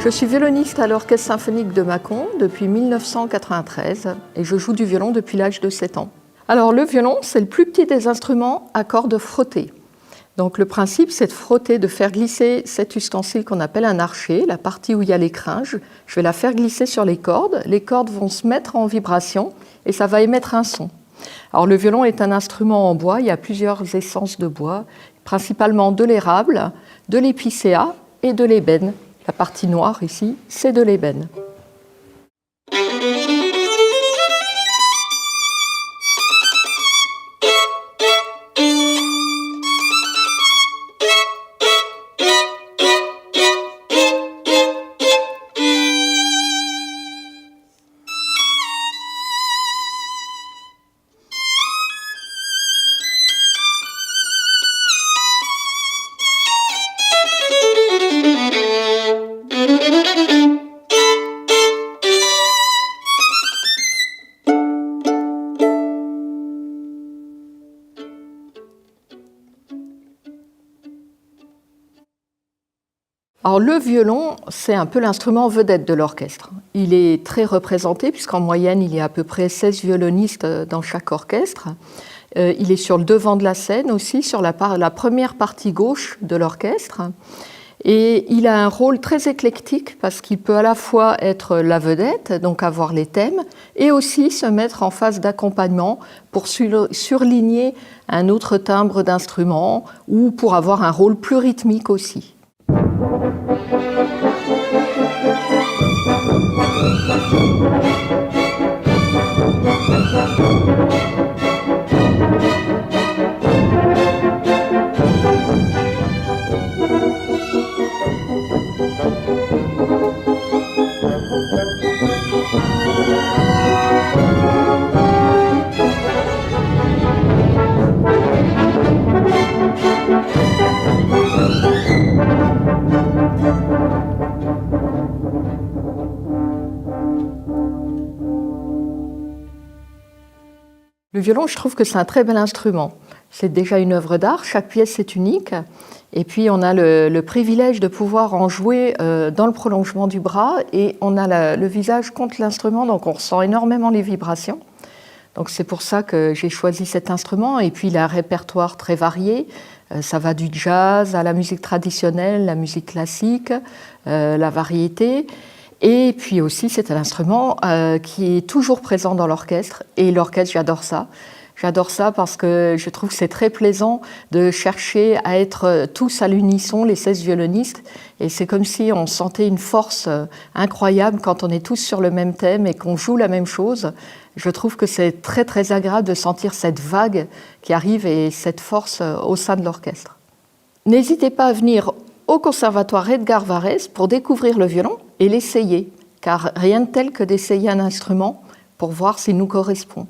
Je suis violoniste à l'Orchestre symphonique de Mâcon depuis 1993 et je joue du violon depuis l'âge de 7 ans. Alors le violon, c'est le plus petit des instruments à cordes frottées. Donc le principe, c'est de frotter, de faire glisser cet ustensile qu'on appelle un archet, la partie où il y a l'écringe. Je vais la faire glisser sur les cordes vont se mettre en vibration et ça va émettre un son. Alors le violon est un instrument en bois, il y a plusieurs essences de bois, principalement de l'érable, de l'épicéa et de l'ébène. La partie noire ici, c'est de l'ébène. Alors le violon, c'est un peu l'instrument vedette de l'orchestre. Il est très représenté puisqu'en moyenne, il y a à peu près 16 violonistes dans chaque orchestre. Il est sur le devant de la scène aussi, sur la première partie gauche de l'orchestre. Et il a un rôle très éclectique parce qu'il peut à la fois être la vedette, donc avoir les thèmes, et aussi se mettre en phase d'accompagnement pour surligner un autre timbre d'instrument ou pour avoir un rôle plus rythmique aussi. Le violon, je trouve que c'est un très bel instrument. C'est déjà une œuvre d'art, chaque pièce est unique. Et puis on a le privilège de pouvoir en jouer dans le prolongement du bras et on a le visage contre l'instrument, donc on ressent énormément les vibrations. Donc c'est pour ça que j'ai choisi cet instrument. Et puis il a un répertoire très varié. Ça va du jazz à la musique traditionnelle, la musique classique, la variété. Et puis aussi, c'est un instrument qui est toujours présent dans l'orchestre. Et l'orchestre, j'adore ça. J'adore ça parce que je trouve que c'est très plaisant de chercher à être tous à l'unisson, les 16 violonistes. Et c'est comme si on sentait une force incroyable quand on est tous sur le même thème et qu'on joue la même chose. Je trouve que c'est très, très agréable de sentir cette vague qui arrive et cette force au sein de l'orchestre. N'hésitez pas à venir au Conservatoire Edgar Varèse pour découvrir le violon et l'essayer, car rien de tel que d'essayer un instrument pour voir s'il nous correspond.